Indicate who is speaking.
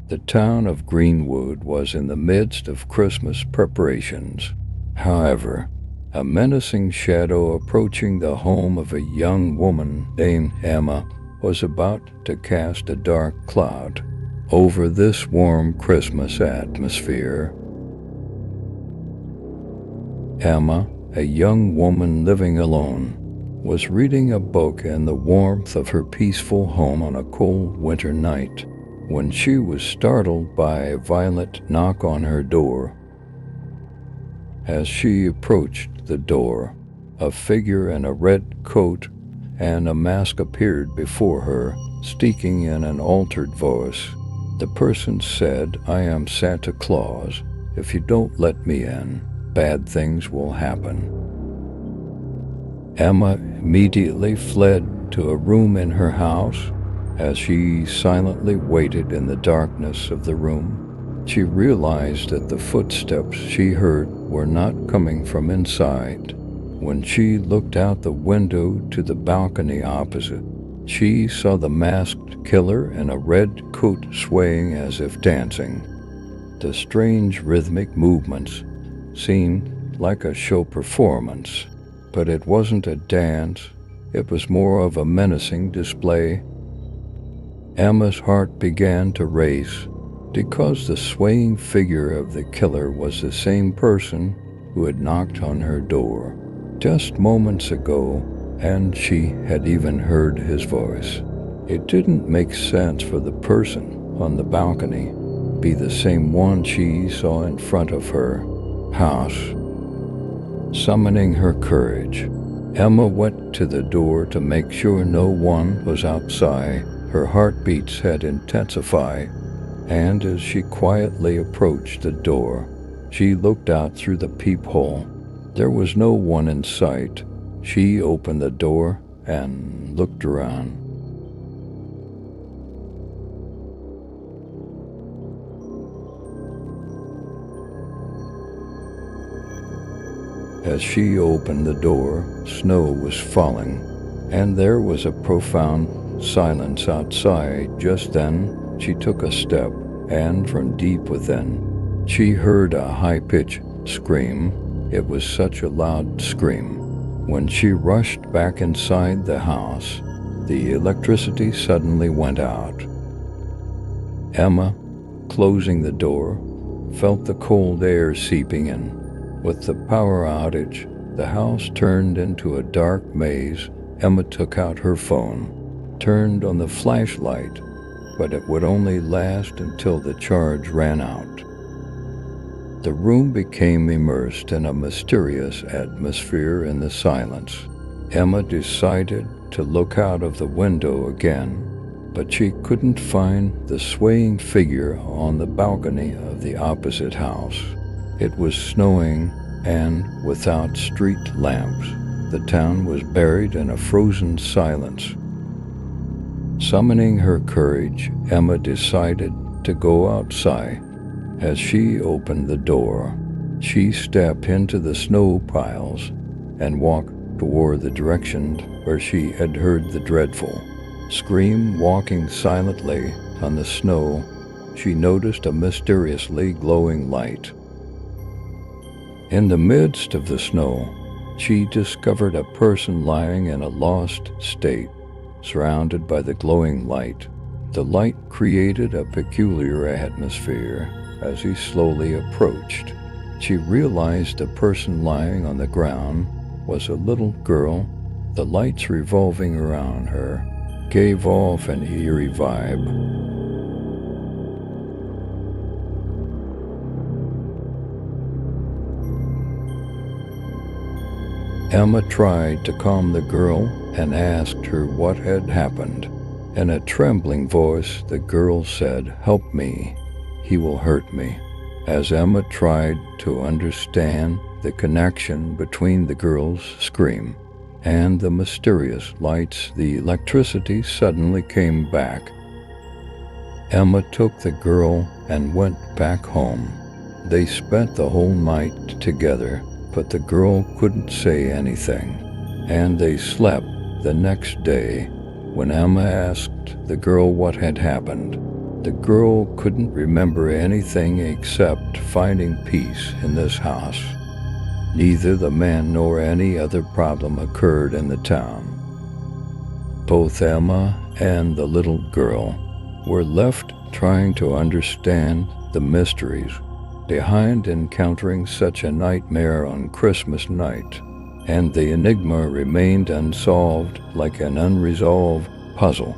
Speaker 1: The town of Greenwood was in the midst of Christmas preparations. However, a menacing shadow approaching the home of a young woman named Emma was about to cast a dark cloud over this warm Christmas atmosphere. Emma, a young woman living alone, was reading a book in the warmth of her peaceful home on a cold winter night when she was startled by a violent knock on her door. As she approached the door, a figure in a red coat and a mask appeared before her, speaking in an altered voice. The person said, "I am Santa Claus. If you don't let me in, bad things will happen." Emma immediately fled to a room in her house. As she silently waited in the darkness of the room, she realized that the footsteps she heard were not coming from inside. When she looked out the window to the balcony opposite, she saw the masked killer in a red coat swaying as if dancing. The strange rhythmic movements seemed like a show performance, but it wasn't a dance, it was more of a menacing display. Emma's heart began to race because the swaying figure of the killer was the same person who had knocked on her door just moments ago, and she had even heard his voice. It didn't make sense for the person on the balcony be the same one she saw in front of her house. Summoning her courage, Emma went to the door to make sure no one was outside. Her heartbeats had intensified, and as she quietly approached the door, she looked out through the peephole. There was no one in sight. She opened the door and looked around. As she opened the door, snow was falling, and there was a profound silence outside. Just then, she took a step, and from deep within, she heard a high-pitched scream. It was such a loud scream. When she rushed back inside the house, the electricity suddenly went out. Emma, closing the door, felt the cold air seeping in. With the power outage, the house turned into a dark maze. Emma took out her phone, turned on the flashlight, but it would only last until the charge ran out. The room became immersed in a mysterious atmosphere in the silence. Emma decided to look out of the window again, but she couldn't find the swaying figure on the balcony of the opposite house. It was snowing, and without street lamps, the town was buried in a frozen silence. Summoning her courage, Emma decided to go outside. As she opened the door, she stepped into the snow piles and walked toward the direction where she had heard the dreadful scream. Walking silently on the snow, she noticed a mysteriously glowing light. In the midst of the snow, she discovered a person lying in a lost state, surrounded by the glowing light. The light created a peculiar atmosphere. As he slowly approached, she realized the person lying on the ground was a little girl. The lights revolving around her gave off an eerie vibe. Emma tried to calm the girl and asked her what had happened. In a trembling voice, the girl said, "Help me. He will hurt me." As Emma tried to understand the connection between the girl's scream and the mysterious lights, the electricity suddenly came back. Emma took the girl and went back home. They spent the whole night together, but the girl couldn't say anything, and they slept. The next day, when Emma asked the girl what had happened, The girl couldn't remember anything except finding peace in this house. Neither the man nor any other problem occurred in the town. Both Emma and the little girl were left trying to understand the mysteries behind encountering such a nightmare on Christmas night, and the enigma remained unsolved like an unresolved puzzle.